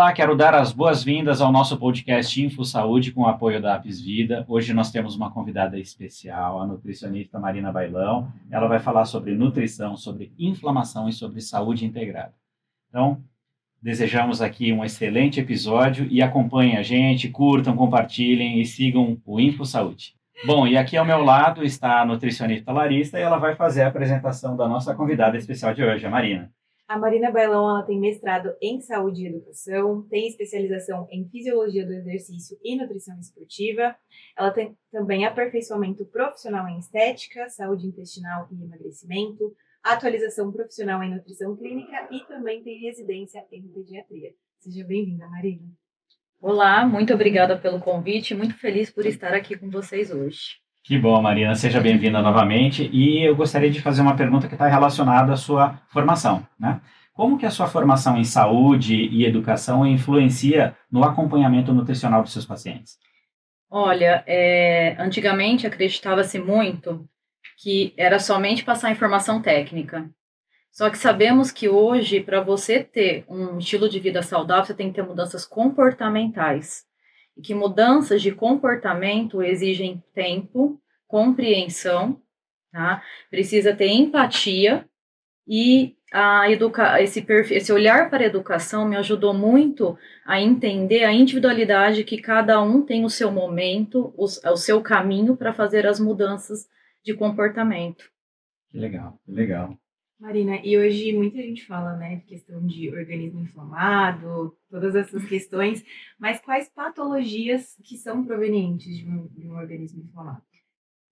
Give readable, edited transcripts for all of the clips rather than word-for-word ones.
Olá, quero dar as boas-vindas ao nosso podcast Info Saúde com o apoio da Apis Vida. Hoje nós temos uma convidada especial, a nutricionista Marina Bailão. Ela vai falar sobre nutrição, sobre inflamação e sobre saúde integrada. Então, desejamos aqui um excelente episódio e acompanhem a gente, curtam, compartilhem e sigam o Info Saúde. Bom, e aqui ao meu lado está a nutricionista Larissa e ela vai fazer a apresentação da nossa convidada especial de hoje, a Marina. A Marina Bailão, ela tem mestrado em saúde e educação, tem especialização em fisiologia do exercício e nutrição esportiva. Ela tem também aperfeiçoamento profissional em estética, saúde intestinal e emagrecimento, atualização profissional em nutrição clínica e também tem residência em pediatria. Seja bem-vinda, Marina. Olá, muito obrigada pelo convite, muito feliz por estar aqui com vocês hoje. Que bom, Marina, seja bem-vinda novamente. E eu gostaria de fazer uma pergunta que está relacionada à sua formação, né? Como que a sua formação em saúde e educação influencia no acompanhamento nutricional dos seus pacientes? Olha, antigamente acreditava-se muito que era somente passar informação técnica. Só que sabemos que hoje, para você ter um estilo de vida saudável, você tem que ter mudanças comportamentais. E que mudanças de comportamento exigem tempo, compreensão, tá? Precisa ter empatia e esse olhar para a educação me ajudou muito a entender a individualidade que cada um tem o seu momento, o seu caminho para fazer as mudanças de comportamento. Que legal, que legal. Marina, e hoje muita gente fala, né, de questão de organismo inflamado, todas essas questões, mas quais patologias que são provenientes de um organismo inflamado?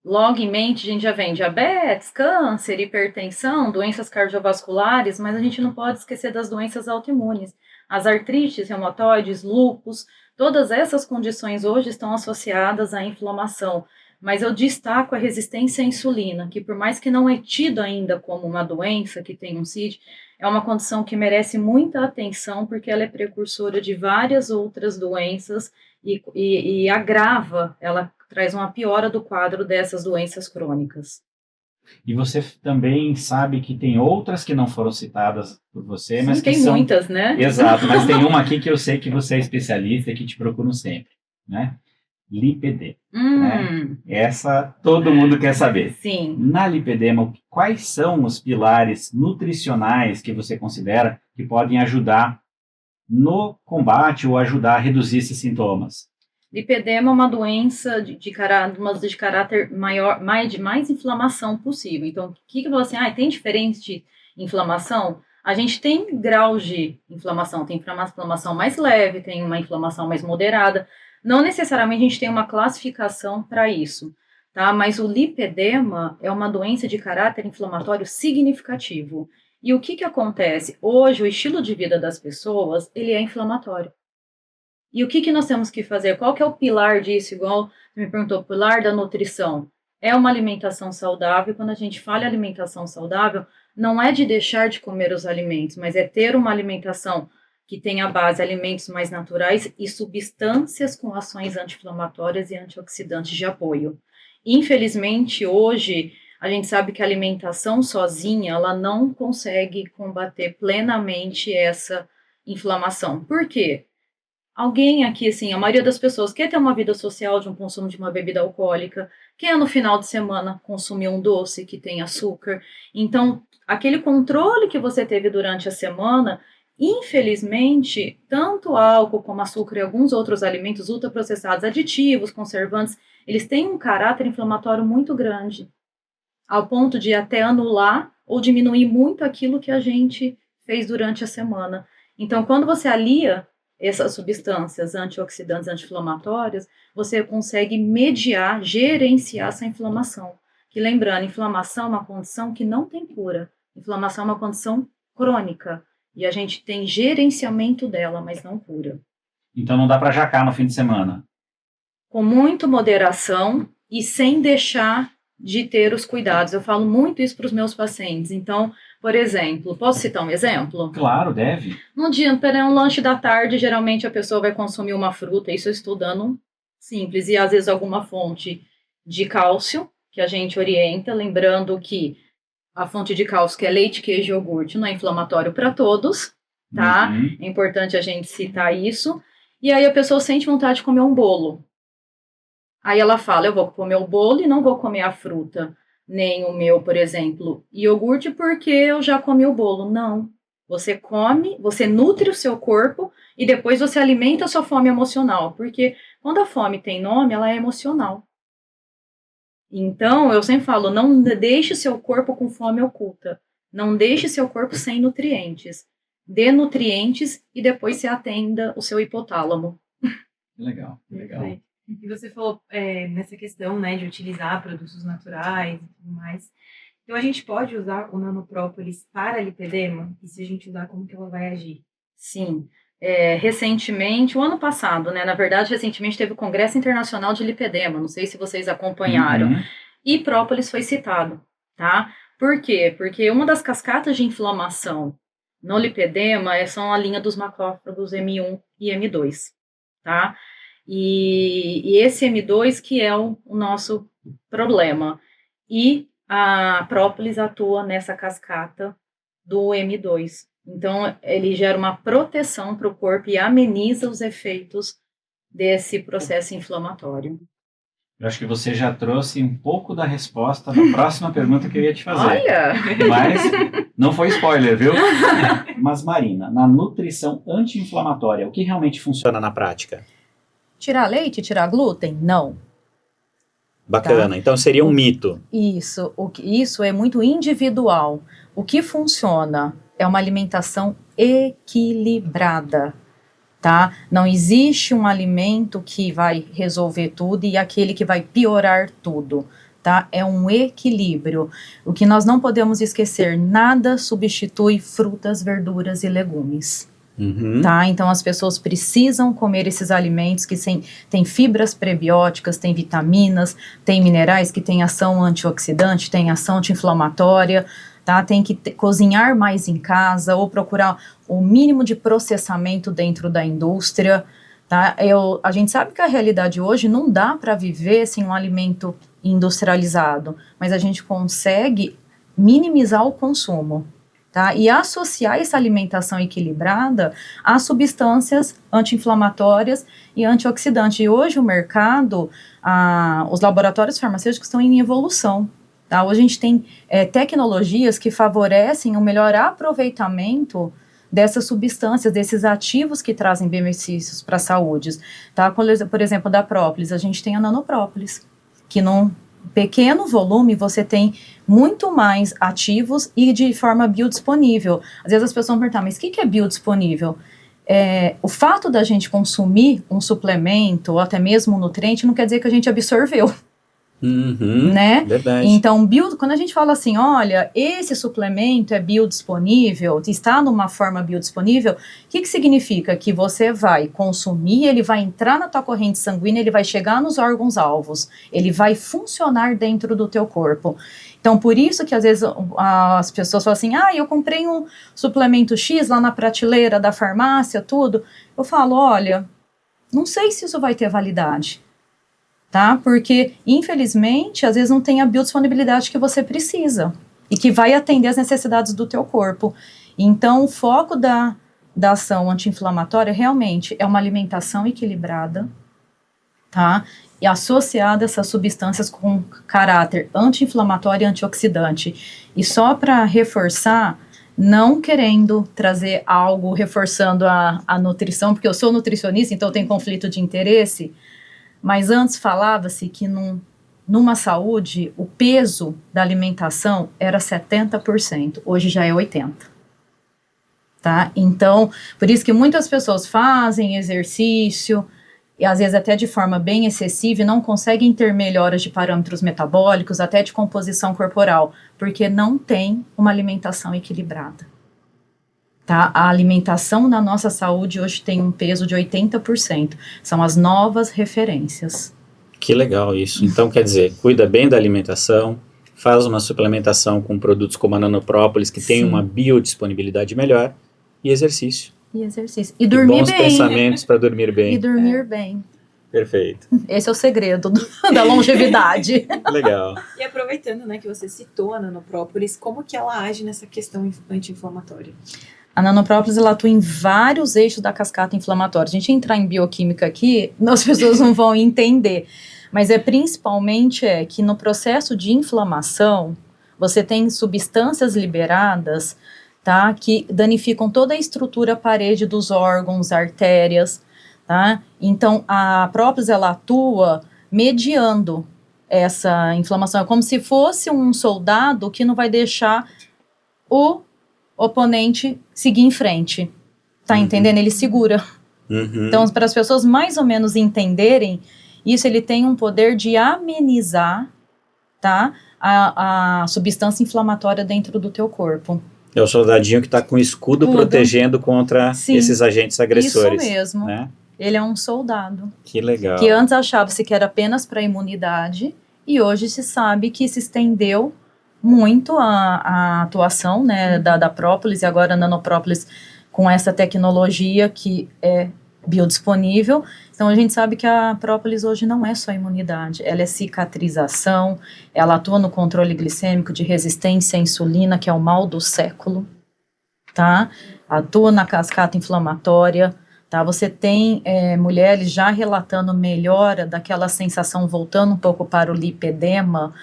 Logo em mente, a gente já vem diabetes, câncer, hipertensão, doenças cardiovasculares, mas a gente não pode esquecer das doenças autoimunes. As artrites, reumatoides, lúpus, todas essas condições hoje estão associadas à inflamação. Mas eu destaco a resistência à insulina, que por mais que não é tido ainda como uma doença que tem um CID, é uma condição que merece muita atenção porque ela é precursora de várias outras doenças e agrava, ela traz uma piora do quadro dessas doenças crônicas. E você também sabe que tem outras que não foram citadas por você, Sim, mas que tem são... muitas, né? Exato, mas tem uma aqui que eu sei que você é especialista e que te procuram sempre, né? Lipedema. Né? Essa todo mundo quer saber. Sim. Na lipedema, quais são os pilares nutricionais que você considera que podem ajudar no combate ou ajudar a reduzir esses sintomas? Lipedema é uma doença de caráter maior, mais inflamação possível. Então, o que eu falo assim? Tem diferente inflamação? A gente tem graus de inflamação. Tem inflamação mais leve, tem uma inflamação mais moderada. Não necessariamente a gente tem uma classificação para isso, tá? Mas o lipedema é uma doença de caráter inflamatório significativo. E o que acontece? Hoje, o estilo de vida das pessoas, ele é inflamatório. E o que nós temos que fazer? Qual que é o pilar disso? Igual você me perguntou, o pilar da nutrição. É uma alimentação saudável. Quando a gente fala em alimentação saudável, não é de deixar de comer os alimentos, mas é ter uma alimentação que tenha a base alimentos mais naturais e substâncias com ações anti-inflamatórias e antioxidantes de apoio. Infelizmente, hoje, a gente sabe que a alimentação sozinha, ela não consegue combater plenamente essa inflamação. Por quê? Alguém aqui, assim, a maioria das pessoas quer ter uma vida social de um consumo de uma bebida alcoólica, quer no final de semana consumir um doce que tem açúcar. Então, aquele controle que você teve durante a semana, infelizmente, tanto álcool como açúcar e alguns outros alimentos ultraprocessados, aditivos, conservantes, eles têm um caráter inflamatório muito grande, ao ponto de até anular ou diminuir muito aquilo que a gente fez durante a semana. Então, quando você alia essas substâncias antioxidantes, anti-inflamatórias, você consegue mediar, gerenciar essa inflamação. Que lembrando, inflamação é uma condição que não tem cura. Inflamação é uma condição crônica. E a gente tem gerenciamento dela, mas não cura. Então não dá para jacar no fim de semana? Com muita moderação e sem deixar de ter os cuidados. Eu falo muito isso para os meus pacientes. Então, por exemplo, posso citar um exemplo? Claro, deve. Num dia, para um lanche da tarde, geralmente a pessoa vai consumir uma fruta, isso eu estou dando simples, e às vezes alguma fonte de cálcio, que a gente orienta, lembrando que a fonte de cálcio, que é leite, queijo e iogurte, não é inflamatório para todos, tá? É importante a gente citar isso. E aí a pessoa sente vontade de comer um bolo. Aí ela fala, eu vou comer o bolo e não vou comer a fruta, nem o meu, por exemplo, iogurte, porque eu já comi o bolo. Não. Você come, você nutre o seu corpo e depois você alimenta a sua fome emocional. Porque quando a fome tem nome, ela é emocional. Então, eu sempre falo, não deixe seu corpo com fome oculta. Não deixe seu corpo sem nutrientes. Dê nutrientes e depois você atenda o seu hipotálamo. Legal, legal. E você falou nessa questão, né, de utilizar produtos naturais e tudo mais. Então, a gente pode usar o nanoprópolis para lipedema? E se a gente usar, como que ela vai agir? Sim. Recentemente, o ano passado, né? Na verdade, recentemente teve o Congresso Internacional de Lipedema. Não sei se vocês acompanharam. E própolis foi citado, tá? Por quê? Porque uma das cascatas de inflamação no lipedema são a linha dos macrófagos M1 e M2, tá? E esse M2 que é o nosso problema. E a própolis atua nessa cascata do M2. Então, ele gera uma proteção para o corpo e ameniza os efeitos desse processo inflamatório. Eu acho que você já trouxe um pouco da resposta da próxima pergunta que eu ia te fazer. Olha! Mas não foi spoiler, viu? Mas, Marina, na nutrição anti-inflamatória, o que realmente funciona na prática? Tirar leite, tirar glúten? Não. Bacana, tá? Então seria um mito. Isso é muito individual. O que funciona é uma alimentação equilibrada, tá? Não existe um alimento que vai resolver tudo e aquele que vai piorar tudo, tá? É um equilíbrio. O que nós não podemos esquecer, nada substitui frutas, verduras e legumes. Tá? Então as pessoas precisam comer esses alimentos que têm fibras prebióticas, têm vitaminas, têm minerais que têm ação antioxidante, têm ação anti-inflamatória, tá? Tem que cozinhar mais em casa ou procurar o mínimo de processamento dentro da indústria, tá? A gente sabe que a realidade hoje não dá para viver sem um alimento industrializado, mas a gente consegue minimizar o consumo. Tá? E associar essa alimentação equilibrada a substâncias anti-inflamatórias e antioxidantes. E hoje o mercado, os laboratórios farmacêuticos estão em evolução. Tá? Hoje a gente tem tecnologias que favorecem o melhor aproveitamento dessas substâncias, desses ativos que trazem benefícios para a saúde. Tá? Por exemplo, da própolis, a gente tem a nanoprópolis, que num pequeno volume você tem muito mais ativos e de forma biodisponível. Às vezes as pessoas perguntam, mas o que é biodisponível? O fato da gente consumir um suplemento ou até mesmo um nutriente não quer dizer que a gente absorveu. Né? Verdade. Então, quando a gente fala assim, olha, esse suplemento é biodisponível, está numa forma biodisponível, o que significa? Que você vai consumir, ele vai entrar na tua corrente sanguínea, ele vai chegar nos órgãos-alvos, ele vai funcionar dentro do teu corpo. Então, por isso que às vezes as pessoas falam assim, eu comprei um suplemento X lá na prateleira da farmácia, tudo. Eu falo, olha, não sei se isso vai ter validade. Tá? Porque, infelizmente, às vezes não tem a biodisponibilidade que você precisa e que vai atender às necessidades do teu corpo. Então, o foco da ação anti-inflamatória realmente é uma alimentação equilibrada, tá? E associada a essas substâncias com caráter anti-inflamatório e antioxidante. E só para reforçar, não querendo trazer algo reforçando a nutrição, porque eu sou nutricionista, então eu tenho conflito de interesse. Mas antes falava-se que numa saúde, o peso da alimentação era 70%, hoje já é 80%. Tá? Então, por isso que muitas pessoas fazem exercício, e às vezes até de forma bem excessiva, e não conseguem ter melhoras de parâmetros metabólicos, até de composição corporal, porque não tem uma alimentação equilibrada. Tá? A alimentação na nossa saúde hoje tem um peso de 80%. São as novas referências. Que legal isso. Então, quer dizer, cuida bem da alimentação, faz uma suplementação com produtos como a nanoprópolis, que tem uma biodisponibilidade melhor, e exercício. E dormir bons bem. Pensamentos para dormir bem. E dormir bem. Perfeito. Esse é o segredo da longevidade. Legal. E aproveitando, né, que você citou a nanoprópolis, como que ela age nessa questão anti-inflamatória? A nanoprópolis, ela atua em vários eixos da cascata inflamatória. Se a gente entrar em bioquímica aqui, as pessoas não vão entender. Mas principalmente que no processo de inflamação, você tem substâncias liberadas, tá, que danificam toda a estrutura, parede dos órgãos, artérias, tá? Então, a própolis, ela atua mediando essa inflamação. É como se fosse um soldado que não vai deixar o oponente seguir em frente. Tá entendendo? Ele segura. Então, para as pessoas mais ou menos entenderem, isso ele tem um poder de amenizar, tá, a substância inflamatória dentro do teu corpo. É o soldadinho que está com o escudo protegendo contra Sim, esses agentes agressores. Isso mesmo. Né? Ele é um soldado. Que legal. Que antes achava-se que era apenas para imunidade e hoje se sabe que se estendeu muito a atuação, né, da própolis e agora a nanoprópolis com essa tecnologia que é biodisponível. Então a gente sabe que a própolis hoje não é só imunidade, ela é cicatrização, ela atua no controle glicêmico de resistência à insulina, que é o mal do século, tá? Atua na cascata inflamatória, tá? Você tem mulheres já relatando melhora daquela sensação, voltando um pouco para o lipedema,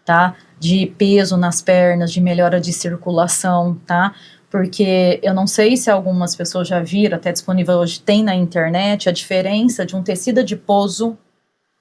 tá? De peso nas pernas, de melhora de circulação, tá? Porque eu não sei se algumas pessoas já viram, até disponível hoje, tem na internet, a diferença de um tecido adiposo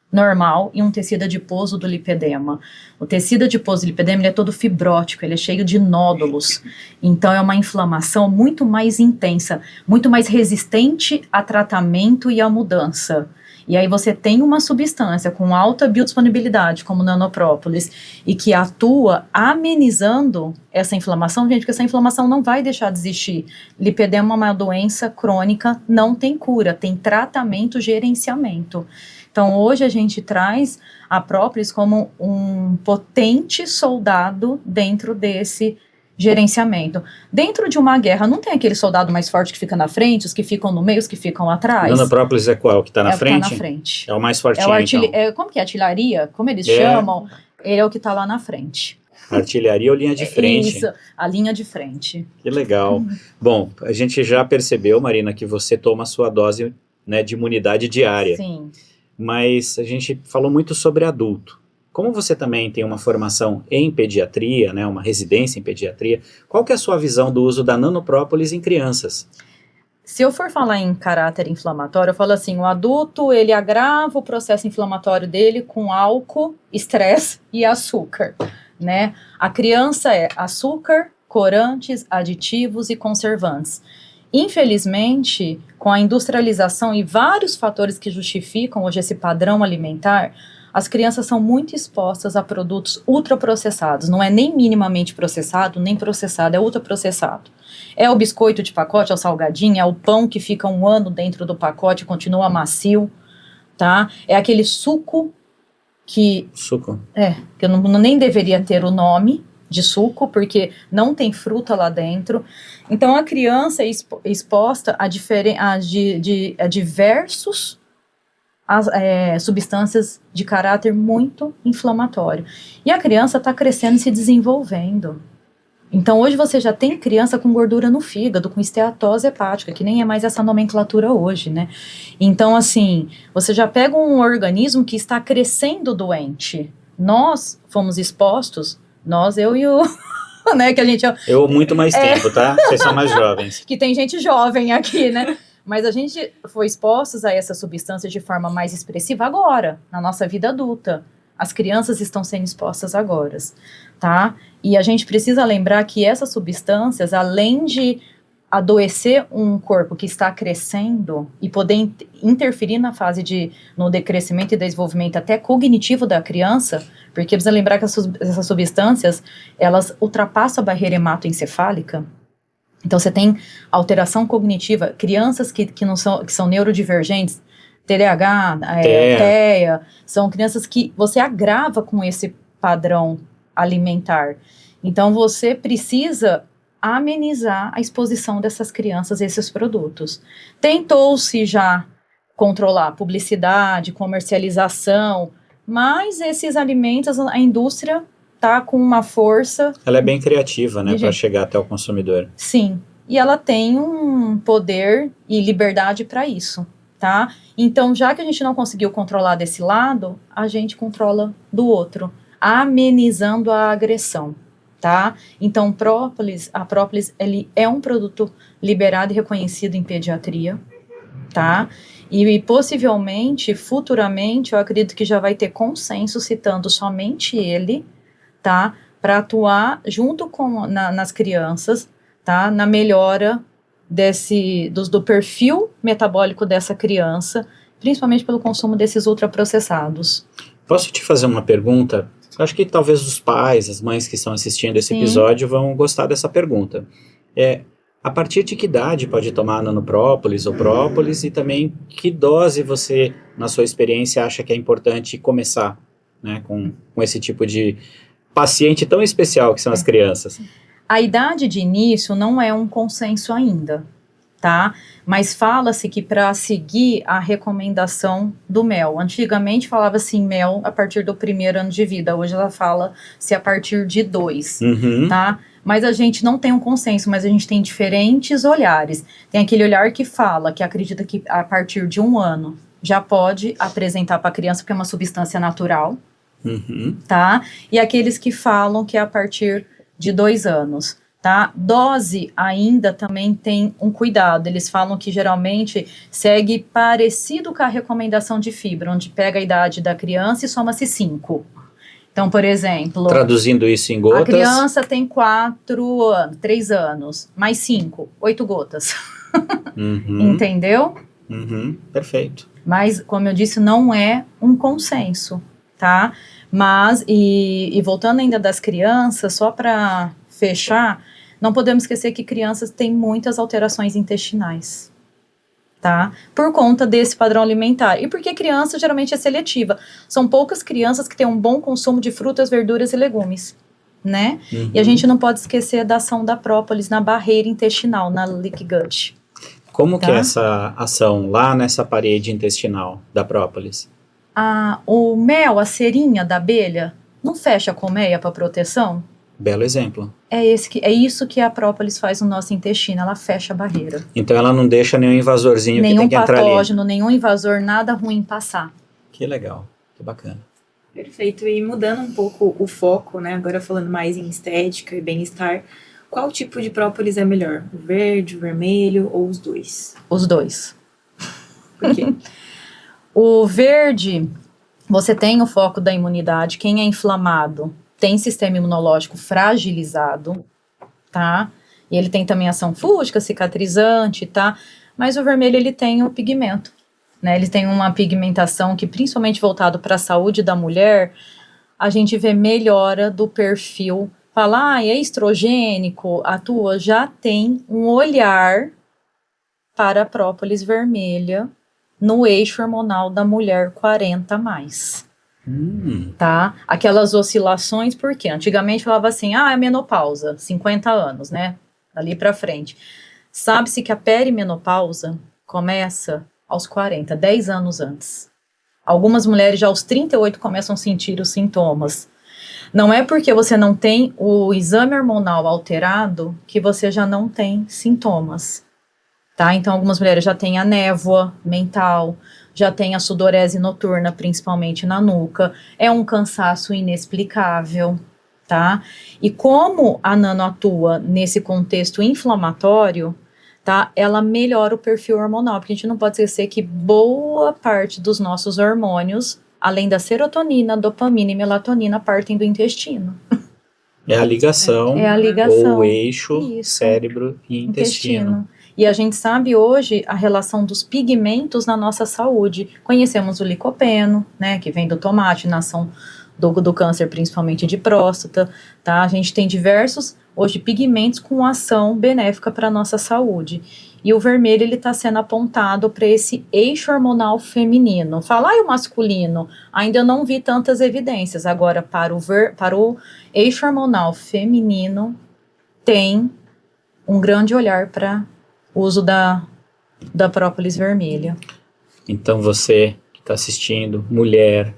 normal e um tecido adiposo do lipedema. O tecido adiposo do lipedema, ele é todo fibrótico, ele é cheio de nódulos, então é uma inflamação muito mais intensa, muito mais resistente a tratamento e a mudança. E aí você tem uma substância com alta biodisponibilidade, como nanoprópolis, e que atua amenizando essa inflamação, gente, porque essa inflamação não vai deixar de existir. Lipedema é uma doença crônica, não tem cura, tem tratamento, gerenciamento. Então, hoje a gente traz a própolis como um potente soldado dentro desse gerenciamento. Dentro de uma guerra, não tem aquele soldado mais forte que fica na frente, os que ficam no meio, os que ficam atrás? Nanoprópolis é qual? Que está na frente? É o que tá na frente. É o mais fortinho, então. Como que é? Artilharia? Como eles chamam? Ele é o que está lá na frente. Artilharia ou linha de frente? Isso, a linha de frente. Que legal. Bom, a gente já percebeu, Marina, que você toma a sua dose, né, de imunidade diária. Sim. Mas a gente falou muito sobre adulto. Como você também tem uma formação em pediatria, né, uma residência em pediatria, qual que é a sua visão do uso da nanoprópolis em crianças? Se eu for falar em caráter inflamatório, eu falo assim, o adulto, ele agrava o processo inflamatório dele com álcool, estresse e açúcar, né? A criança é açúcar, corantes, aditivos e conservantes. Infelizmente, com a industrialização e vários fatores que justificam hoje esse padrão alimentar, as crianças são muito expostas a produtos ultraprocessados. Não é nem minimamente processado, nem processado, é ultraprocessado. É o biscoito de pacote, é o salgadinho, é o pão que fica um ano dentro do pacote e continua macio, tá? É aquele suco que... Suco? Que eu nem deveria ter o nome de suco, porque não tem fruta lá dentro. Então, a criança é exposta a diversos substâncias de caráter muito inflamatório. E a criança está crescendo e se desenvolvendo. Então, hoje você já tem criança com gordura no fígado, com esteatose hepática, que nem é mais essa nomenclatura hoje, né? Então, assim, você já pega um organismo que está crescendo doente. Nós fomos expostos, eu e o... né, que a gente... Eu muito mais tempo, tá? Vocês são mais jovens. Que tem gente jovem aqui, né? Mas a gente foi expostos a essa substância de forma mais expressiva agora, na nossa vida adulta. As crianças estão sendo expostas agora, tá? E a gente precisa lembrar que essas substâncias, além de adoecer um corpo que está crescendo e poder interferir na fase no decrescimento e desenvolvimento até cognitivo da criança, porque precisa lembrar que essas substâncias, elas ultrapassam a barreira hematoencefálica. Então, você tem alteração cognitiva, crianças que são neurodivergentes, TDAH, TEA, são crianças que você agrava com esse padrão alimentar. Então, você precisa amenizar a exposição dessas crianças a esses produtos. Tentou-se já controlar publicidade, comercialização, mas esses alimentos, a indústria está com uma força... Ela é bem criativa, né, para chegar até o consumidor. Sim. e ela tem um poder e liberdade para isso, tá? Então, já que a gente não conseguiu controlar desse lado, a gente controla do outro, amenizando a agressão, tá? Então, a própolis, ele é um produto liberado e reconhecido em pediatria, tá? E possivelmente, futuramente, eu acredito que já vai ter consenso citando somente ele, tá? Para atuar junto com nas crianças, tá? Na melhora do perfil metabólico dessa criança, principalmente pelo consumo desses ultraprocessados. Posso te fazer uma pergunta? Acho que talvez os pais, as mães que estão assistindo esse Sim. episódio vão gostar dessa pergunta. A partir de que idade pode tomar nanoprópolis ou própolis, e também que dose você, na sua experiência, acha que é importante começar, né, com esse tipo de paciente tão especial que são as crianças? A idade de início não é um consenso ainda, tá? Mas fala-se que para seguir a recomendação do mel, antigamente falava assim, mel a partir do 1º ano de vida, hoje ela fala se a partir de 2, tá? Mas a gente não tem um consenso, mas a gente tem diferentes olhares. Tem aquele olhar que fala, que acredita que a partir de 1 ano já pode apresentar para a criança, porque é uma substância natural, tá? E aqueles que falam que é a partir de 2 anos, tá? Dose ainda também tem um cuidado. Eles falam que geralmente segue parecido com a recomendação de fibra, onde pega a idade da criança e soma-se 5. Então, por exemplo... Traduzindo isso em gotas... A criança tem 3 anos, mais 5, 8 gotas. Entendeu? Perfeito. Mas, como eu disse, não é um consenso, tá? Mas, e voltando ainda das crianças, só para fechar, não podemos esquecer que crianças têm muitas alterações intestinais, tá? Por conta desse padrão alimentar. E porque criança geralmente é seletiva. São poucas crianças que têm um bom consumo de frutas, verduras e legumes, né? E a gente não pode esquecer da ação da própolis na barreira intestinal, na leaky gut. Como que é essa ação lá nessa parede intestinal da própolis? O mel, a cerinha da abelha, não fecha a colmeia para proteção? Belo exemplo. É isso que a própolis faz no nosso intestino, ela fecha a barreira. Então ela não deixa nenhum invasorzinho que tem que entrar ali. Nenhum patógeno, nenhum invasor, nada ruim passar. Que legal, que bacana. Perfeito, e mudando um pouco o foco, né, agora falando mais em estética e bem-estar, qual tipo de própolis é melhor? O verde, o vermelho ou os dois? Os dois. Por quê? O verde, você tem o foco da imunidade, quem é inflamado tem sistema imunológico fragilizado, tá? E ele tem também ação fúngica, cicatrizante, tá? Mas o vermelho, ele tem o pigmento, né? Ele tem uma pigmentação que, principalmente voltado para a saúde da mulher, a gente vê melhora do perfil. Fala, é estrogênico, atua, já tem um olhar para a própolis vermelha no eixo hormonal da mulher 40 mais. Tá? Aquelas oscilações, porque antigamente falava assim, é menopausa, 50 anos, né? Dali pra frente. Sabe-se que a perimenopausa começa aos 40, 10 anos antes. Algumas mulheres já aos 38 começam a sentir os sintomas. Não é porque você não tem o exame hormonal alterado que você já não tem sintomas, tá? Então, algumas mulheres já têm a névoa mental, já tem a sudorese noturna, principalmente na nuca, é um cansaço inexplicável, tá? E como a nano atua nesse contexto inflamatório, tá? Ela melhora o perfil hormonal, porque a gente não pode esquecer que boa parte dos nossos hormônios, além da serotonina, dopamina e melatonina, partem do intestino. É a ligação, ou o eixo, Isso. cérebro e intestino. E a gente sabe hoje a relação dos pigmentos na nossa saúde. Conhecemos o licopeno, né, que vem do tomate, na ação do câncer, principalmente de próstata, tá? A gente tem diversos, hoje, pigmentos com ação benéfica para a nossa saúde. E o vermelho, ele está sendo apontado para esse eixo hormonal feminino. Falar o masculino, ainda eu não vi tantas evidências. Agora, para o eixo hormonal feminino, tem um grande olhar para uso da própolis vermelha. Então você que está assistindo, mulher,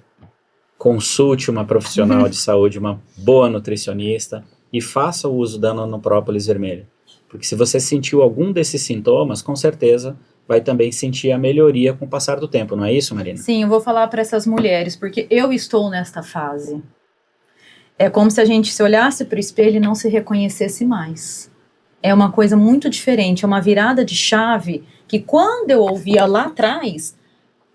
consulte uma profissional de saúde, uma boa nutricionista, e faça o uso da nanoprópolis vermelha. Porque se você sentiu algum desses sintomas, com certeza vai também sentir a melhoria com o passar do tempo, não é isso, Marina? Sim, eu vou falar para essas mulheres, porque eu estou nesta fase. É como se a gente se olhasse para o espelho e não se reconhecesse mais. É uma coisa muito diferente, é uma virada de chave que quando eu ouvia lá atrás,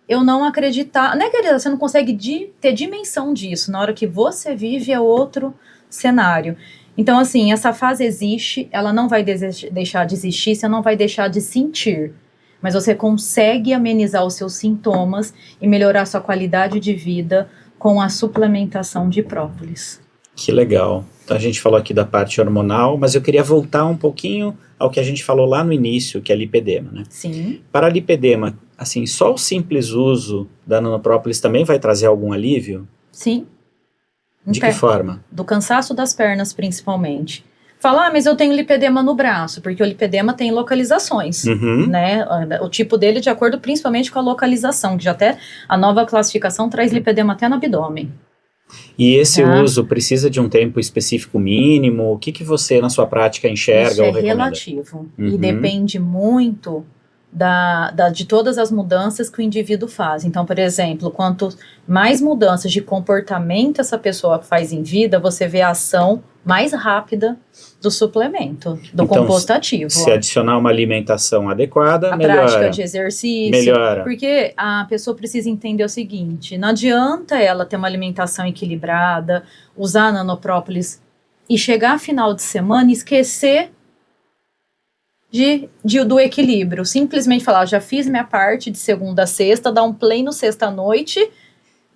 eu não acreditava, não é que você não consegue ter dimensão disso, na hora que você vive é outro cenário. Então, assim, essa fase existe, ela não vai deixar de existir, você não vai deixar de sentir, mas você consegue amenizar os seus sintomas e melhorar sua qualidade de vida com a suplementação de própolis. Que legal. Então a gente falou aqui da parte hormonal, mas eu queria voltar um pouquinho ao que a gente falou lá no início, que é lipedema, né? Sim. Para lipedema, assim, só o simples uso da nanoprópolis também vai trazer algum alívio? Sim. De que forma? Do cansaço das pernas, principalmente. Falar, mas eu tenho lipedema no braço, porque o lipedema tem localizações, né? O tipo dele de acordo principalmente com a localização, que já até a nova classificação traz lipedema até no abdômen. E esse uso precisa de um tempo específico mínimo? O que você, na sua prática, enxerga Isso ou é recomenda? relativo. E depende muito de todas as mudanças que o indivíduo faz. Então, por exemplo, quanto mais mudanças de comportamento essa pessoa faz em vida, você vê a ação mais rápida do suplemento, do composto ativo. Se adicionar uma alimentação adequada, melhora. A prática de exercício. Melhora. Porque a pessoa precisa entender o seguinte, não adianta ela ter uma alimentação equilibrada, usar nanoprópolis e chegar final de semana e esquecer do equilíbrio. Simplesmente falar, já fiz minha parte de segunda a sexta, dá um play no sexta à noite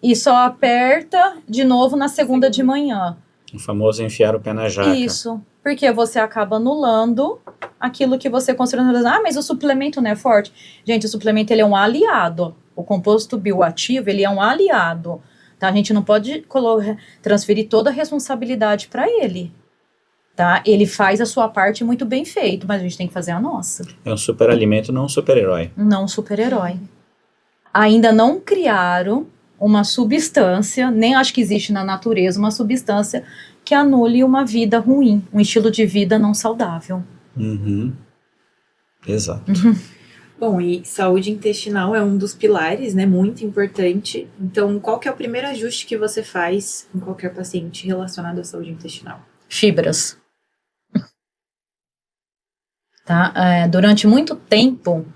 e só aperta de novo na segunda de manhã. O famoso enfiar o pé na jaca. Isso, porque você acaba anulando aquilo que você considera. Mas o suplemento não é forte. Gente, o suplemento ele é um aliado. O composto bioativo, ele é um aliado. Tá? A gente não pode transferir toda a responsabilidade para ele. Tá? Ele faz a sua parte muito bem feito, mas a gente tem que fazer a nossa. É um superalimento, não um super-herói. Não um super-herói. Ainda não criaram uma substância, nem acho que existe na natureza uma substância que anule uma vida ruim, um estilo de vida não saudável. Exato. Bom, e saúde intestinal é um dos pilares, né, muito importante. Então, qual que é o primeiro ajuste que você faz em qualquer paciente relacionado à saúde intestinal? Fibras. Tá? Durante muito tempo,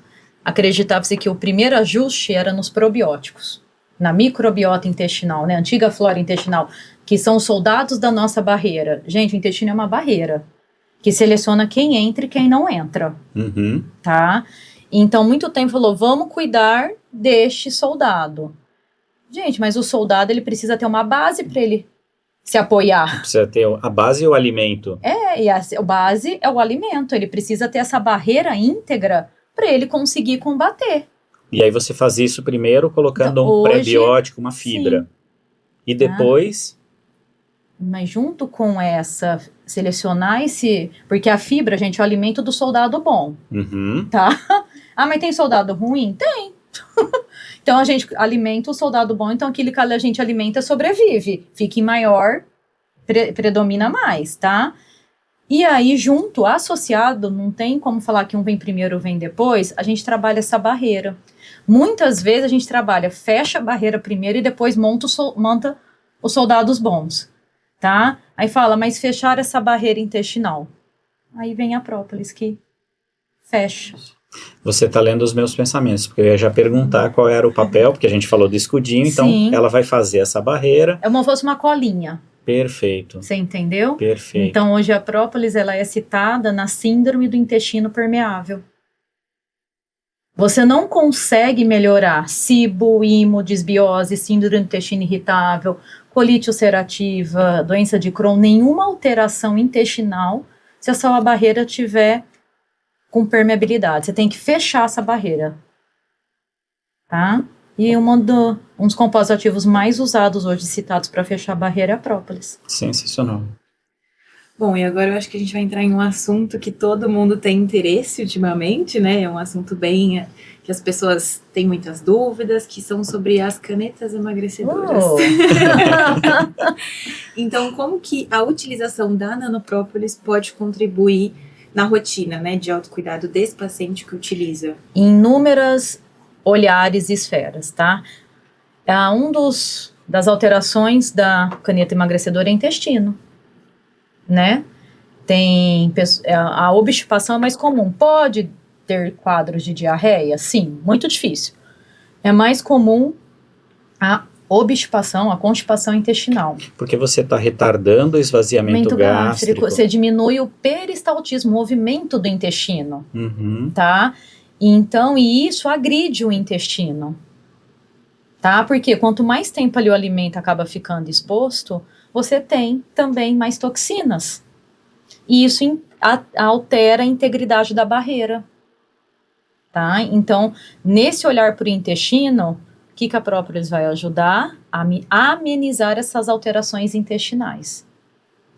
acreditava-se que o primeiro ajuste era nos probióticos. Na microbiota intestinal, né, antiga flora intestinal, que são os soldados da nossa barreira. Gente, o intestino é uma barreira que seleciona quem entra e quem não entra, tá? Então, muito tempo falou, vamos cuidar deste soldado. Gente, mas o soldado, ele precisa ter uma base para ele se apoiar. Precisa ter a base e o alimento. E a base é o alimento, ele precisa ter essa barreira íntegra para ele conseguir combater. E aí você faz isso primeiro colocando um pré-biótico, uma fibra. Sim. E depois... Mas junto com essa, selecionar esse... Porque a fibra, gente, é o alimento do soldado bom. Tá? Mas tem soldado ruim? Tem. Então a gente alimenta o soldado bom, então aquilo que a gente alimenta sobrevive. Fica em maior, predomina mais, tá? E aí, junto, associado, não tem como falar que um vem primeiro ou vem depois, a gente trabalha essa barreira. Muitas vezes a gente trabalha, fecha a barreira primeiro e depois monta os soldados bons, tá? Aí fala, mas fechar essa barreira intestinal. Aí vem a própolis que fecha. Você está lendo os meus pensamentos, porque eu ia já perguntar qual era o papel, porque a gente falou do escudinho, então ela vai fazer essa barreira. É como se fosse uma colinha. Perfeito. Você entendeu? Perfeito. Então, hoje a própolis, ela é citada na síndrome do intestino permeável. Você não consegue melhorar SIBO, IMO, disbiose, síndrome do intestino irritável, colite ulcerativa, doença de Crohn, nenhuma alteração intestinal se a sua barreira tiver com permeabilidade. Você tem que fechar essa barreira. Tá? E um dos compostos ativos mais usados hoje, citados para fechar a barreira, é a própolis. Sensacional. Bom, e agora eu acho que a gente vai entrar em um assunto que todo mundo tem interesse ultimamente, né? É um assunto bem que as pessoas têm muitas dúvidas, que são sobre as canetas emagrecedoras. Então, como que a utilização da nanoprópolis pode contribuir na rotina, né, de autocuidado desse paciente que utiliza? Em inúmeras olhares e esferas, tá? Das alterações da caneta emagrecedora é intestino, né? A obstipação é mais comum. Pode ter quadros de diarreia? Sim, muito difícil. É mais comum a obstipação, a constipação intestinal. Porque você está retardando o esvaziamento gástrico. Você diminui o peristaltismo, o movimento do intestino, Uhum. tá? Então, e isso agride o intestino, tá? Porque quanto mais tempo ali o alimento acaba ficando exposto, você tem também mais toxinas. E isso altera a integridade da barreira, tá? Então, nesse olhar para o intestino, o que a própolis vai ajudar? A amenizar essas alterações intestinais,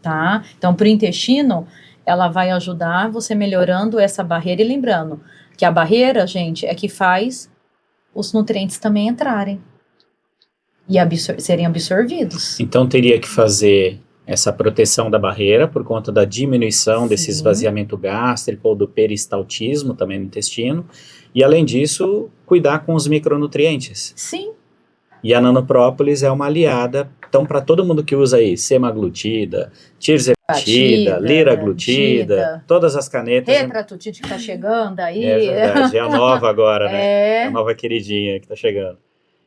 tá? Então, para o intestino, ela vai ajudar você melhorando essa barreira. E lembrando que a barreira, gente, é que faz os nutrientes também entrarem e serem absorvidos. Então, teria que fazer essa proteção da barreira por conta da diminuição desse esvaziamento gástrico ou do peristaltismo também no intestino. E, além disso, cuidar com os micronutrientes. Sim. E a nanoprópolis é uma aliada, então, para todo mundo que usa aí, semaglutida, tirzepatida, liraglutida, todas as canetas. Retratutide que está chegando aí. É verdade, é a nova agora, né? É A nova queridinha que está chegando.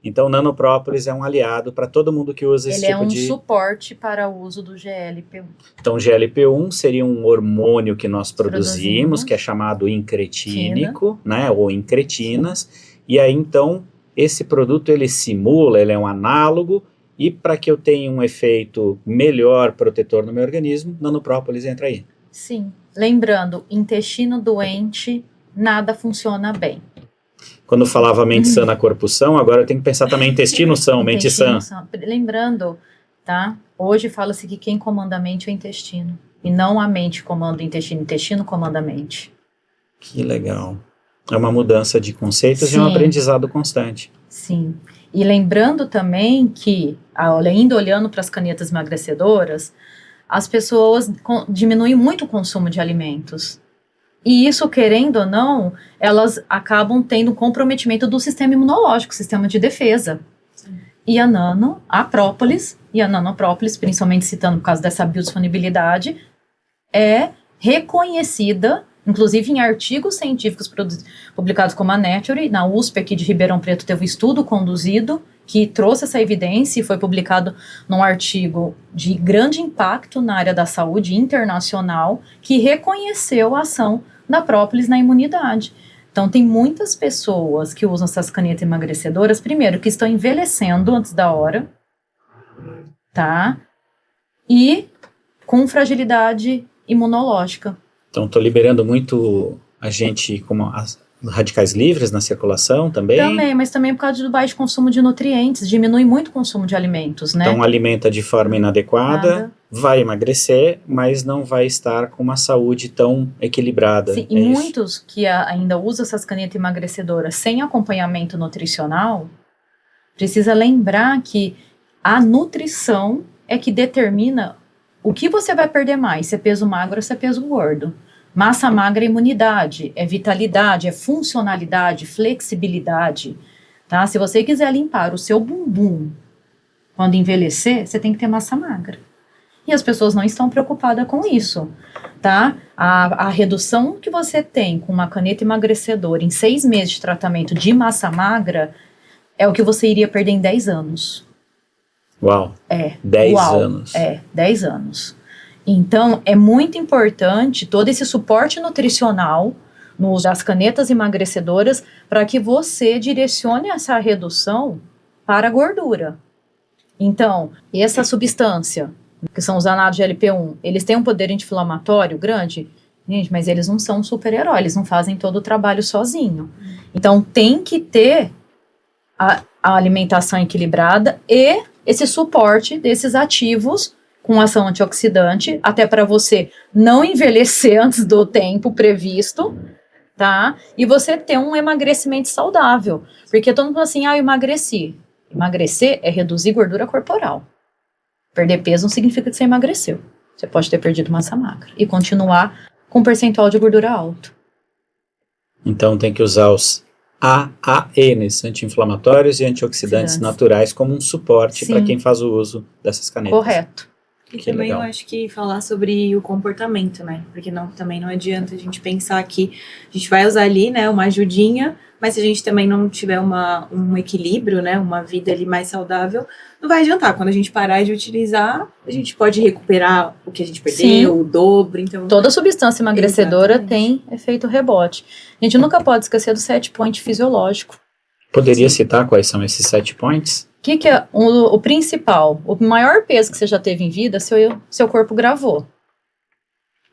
Então, nanoprópolis é um aliado para todo mundo que usa esse tipo de... Ele é um suporte para o uso do GLP-1. Então, GLP-1 seria um hormônio que nós produzimos, que é chamado incretínico, né, ou incretinas, e aí, então, esse produto, ele simula, ele é um análogo, e para que eu tenha um efeito melhor protetor no meu organismo, nanoprópolis entra aí. Sim, lembrando, intestino doente, nada funciona bem. Quando eu falava mente sã na corpo são, agora eu tenho que pensar também intestino são, mente sã. Lembrando, tá? Hoje fala-se que quem comanda a mente é o intestino. E não a mente comanda o intestino. O intestino comanda a mente. Que legal. É uma mudança de conceitos Sim. e um aprendizado constante. Sim. E lembrando também que, ainda olhando para as canetas emagrecedoras, as pessoas diminuem muito o consumo de alimentos. E isso, querendo ou não, elas acabam tendo um comprometimento do sistema imunológico, sistema de defesa. Sim. E a própolis e a nanoprópolis, principalmente citando por causa dessa biodisponibilidade, é reconhecida, inclusive em artigos científicos publicados como a Nature. Na USP aqui de Ribeirão Preto teve um estudo conduzido que trouxe essa evidência e foi publicado num artigo de grande impacto na área da saúde internacional, que reconheceu a ação da própolis na imunidade. Então, tem muitas pessoas que usam essas canetas emagrecedoras, primeiro, que estão envelhecendo antes da hora, tá? E com fragilidade imunológica. Então, estou liberando muito agente como as radicais livres na circulação também? Também, mas também por causa do baixo consumo de nutrientes, diminui muito o consumo de alimentos, né? Então, alimenta de forma inadequada, vai emagrecer, mas não vai estar com uma saúde tão equilibrada. Sim, e muitos que ainda usam essas canetas emagrecedoras sem acompanhamento nutricional, precisa lembrar que a nutrição é que determina o que você vai perder mais, se é peso magro ou se é peso gordo. Massa magra é imunidade, é vitalidade, é funcionalidade, flexibilidade, tá? Se você quiser limpar o seu bumbum quando envelhecer, você tem que ter massa magra. E as pessoas não estão preocupadas com isso, tá? A redução que você tem com uma caneta emagrecedora em 6 meses de tratamento de massa magra é o que você iria perder em 10 anos. Uau! 10 anos. 10 anos. Então, é muito importante todo esse suporte nutricional no uso das canetas emagrecedoras para que você direcione essa redução para a gordura. Então, essa substância, que são os anados de GLP-1, eles têm um poder anti-inflamatório grande? Gente, mas eles não são super-heróis, eles não fazem todo o trabalho sozinho. Então, tem que ter a alimentação equilibrada e esse suporte desses ativos com ação antioxidante, até para você não envelhecer antes do tempo previsto, tá? E você ter um emagrecimento saudável. Porque todo mundo fala assim, eu emagreci. Emagrecer é reduzir gordura corporal. Perder peso não significa que você emagreceu. Você pode ter perdido massa magra e continuar com percentual de gordura alto. Então tem que usar os AANs, anti-inflamatórios e antioxidantes naturais, como um suporte para quem faz o uso dessas canetas. Correto. E também eu acho que falar sobre o comportamento, né? Porque também não adianta a gente pensar que a gente vai usar ali, né, uma ajudinha, mas se a gente também não tiver um equilíbrio, né, uma vida ali mais saudável, não vai adiantar. Quando a gente parar de utilizar, a gente pode recuperar o que a gente perdeu, o dobro. Então, toda substância emagrecedora tem efeito rebote. A gente nunca pode esquecer do set point fisiológico. Poderia citar quais são esses set points? O que é o principal? O maior peso que você já teve em vida, seu corpo gravou.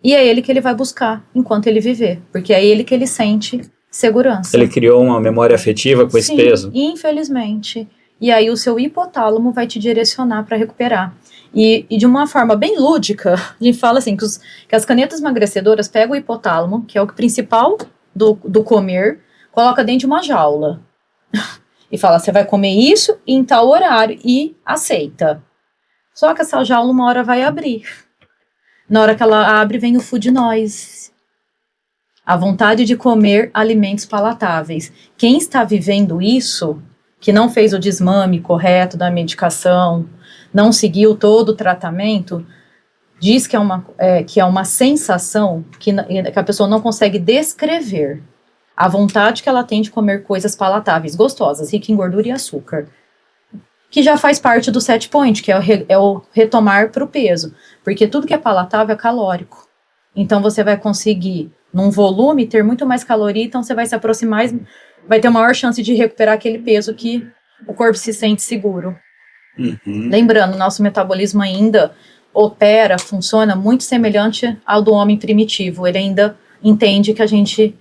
E é ele que ele vai buscar enquanto ele viver. Porque é ele que ele sente segurança. Ele criou uma memória afetiva com esse peso? Infelizmente. E aí o seu hipotálamo vai te direcionar para recuperar. E de uma forma bem lúdica, a gente fala assim, que as canetas emagrecedoras pegam o hipotálamo, que é o principal do comer, coloca dentro de uma jaula. E fala, você vai comer isso em tal horário, e aceita. Só que essa jaula uma hora vai abrir. Na hora que ela abre, vem o food noise. A vontade de comer alimentos palatáveis. Quem está vivendo isso, que não fez o desmame correto da medicação, não seguiu todo o tratamento, diz que é uma sensação que a pessoa não consegue descrever. A vontade que ela tem de comer coisas palatáveis, gostosas, ricas em gordura e açúcar. Que já faz parte do set point, que é o retomar para o peso. Porque tudo que é palatável é calórico. Então você vai conseguir, num volume, ter muito mais caloria, então você vai se aproximar, vai ter maior chance de recuperar aquele peso que o corpo se sente seguro. Uhum. Lembrando, nosso metabolismo ainda funciona muito semelhante ao do homem primitivo. Ele ainda entende que a gente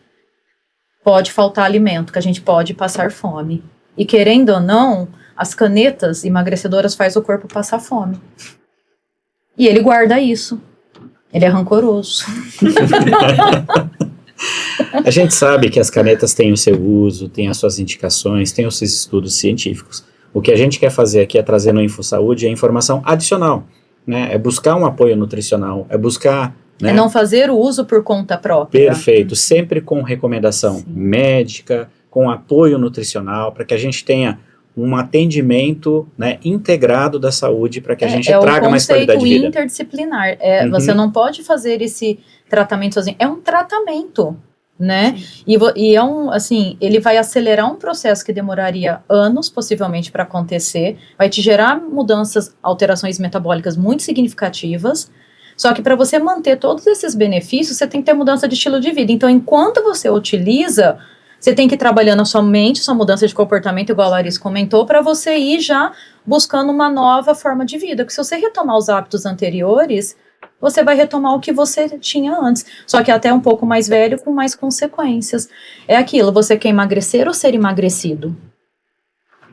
pode faltar alimento, que a gente pode passar fome. E querendo ou não, as canetas emagrecedoras fazem o corpo passar fome. E ele guarda isso. Ele é rancoroso. A gente sabe que as canetas têm o seu uso, têm as suas indicações, têm os seus estudos científicos. O que a gente quer fazer aqui é trazer no InfoSaúde a informação adicional, né? É buscar um apoio nutricional, é buscar... né? É não fazer o uso por conta própria. Perfeito, sempre com recomendação médica, com apoio nutricional, para que a gente tenha um atendimento, né, integrado da saúde, para que a gente traga mais qualidade de vida. É um conceito interdisciplinar. Você não pode fazer esse tratamento sozinho. É um tratamento, né? E é ele vai acelerar um processo que demoraria anos, possivelmente, para acontecer. Vai te gerar alterações metabólicas muito significativas. Só que para você manter todos esses benefícios, você tem que ter mudança de estilo de vida. Então, enquanto você utiliza, você tem que ir trabalhando a sua mente, sua mudança de comportamento, igual a Larissa comentou, para você ir já buscando uma nova forma de vida. Porque se você retomar os hábitos anteriores, você vai retomar o que você tinha antes. Só que até um pouco mais velho, com mais consequências. É aquilo, você quer emagrecer ou ser emagrecido?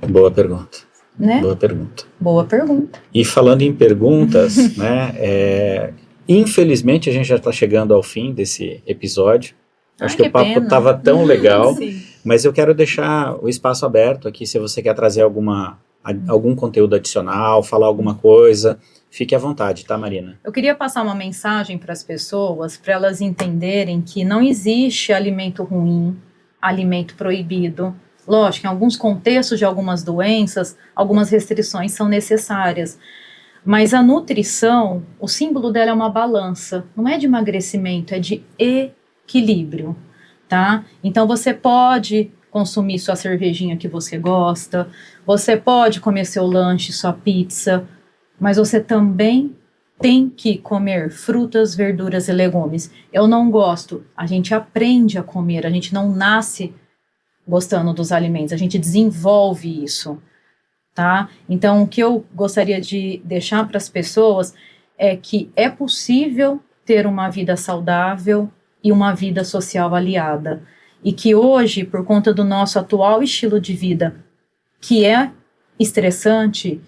Boa pergunta. Né? Boa pergunta. Boa pergunta. E falando em perguntas, né, infelizmente a gente já está chegando ao fim desse episódio. Acho que o papo estava tão legal, mas eu quero deixar o espaço aberto aqui, se você quer trazer algum conteúdo adicional, falar alguma coisa, fique à vontade, tá, Marina? Eu queria passar uma mensagem para as pessoas, para elas entenderem que não existe alimento ruim, alimento proibido. Lógico, em alguns contextos de algumas doenças, algumas restrições são necessárias. Mas a nutrição, o símbolo dela é uma balança. Não é de emagrecimento, é de equilíbrio, tá? Então você pode consumir sua cervejinha que você gosta, você pode comer seu lanche, sua pizza, mas você também tem que comer frutas, verduras e legumes. Eu não gosto, a gente aprende a comer, a gente não nasce gostando dos alimentos, a gente desenvolve isso, tá? Então, o que eu gostaria de deixar para as pessoas é que é possível ter uma vida saudável e uma vida social aliada. E que hoje, por conta do nosso atual estilo de vida, que é estressante,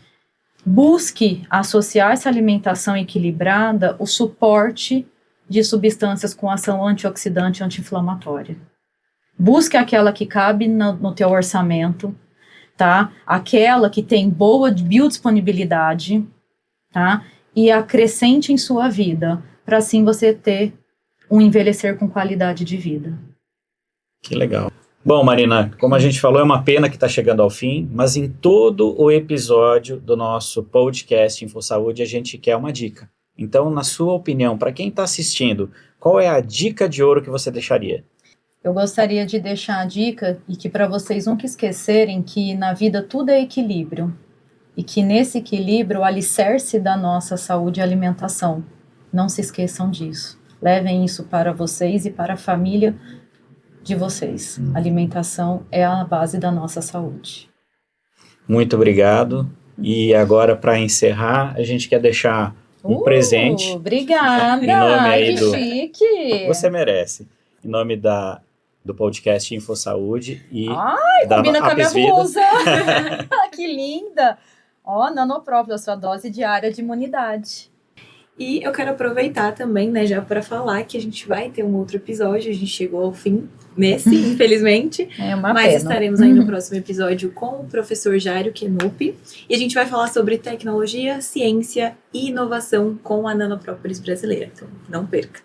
busque associar essa alimentação equilibrada o suporte de substâncias com ação antioxidante e anti-inflamatória. Busque aquela que cabe no teu orçamento, tá? Aquela que tem boa biodisponibilidade, tá? E acrescente em sua vida, para assim você ter um envelhecer com qualidade de vida. Que legal. Bom, Marina, como a gente falou, é uma pena que está chegando ao fim, mas em todo o episódio do nosso podcast InfoSaúde, a gente quer uma dica. Então, na sua opinião, para quem está assistindo, qual é a dica de ouro que você deixaria? Eu gostaria de deixar a dica e que para vocês nunca esquecerem que na vida tudo é equilíbrio e que nesse equilíbrio o alicerce da nossa saúde é a alimentação. Não se esqueçam disso. Levem isso para vocês e para a família de vocês. A alimentação é a base da nossa saúde. Muito obrigado. E agora, para encerrar, a gente quer deixar um presente. Obrigada! Em nome aí que do... chique! Você merece. Em nome do podcast InfoSaúde e da combina com a minha Apis Vida. blusa! Que linda! Ó, Nanoprófilo, a sua dose diária de imunidade. E eu quero aproveitar também, né, já para falar que a gente vai ter um outro episódio, a gente chegou ao fim nesse, infelizmente, É uma mas pena. estaremos aí no próximo episódio com o professor Jairo Kenupi, e a gente vai falar sobre tecnologia, ciência e inovação com a Nanoprópolis brasileira, então não perca.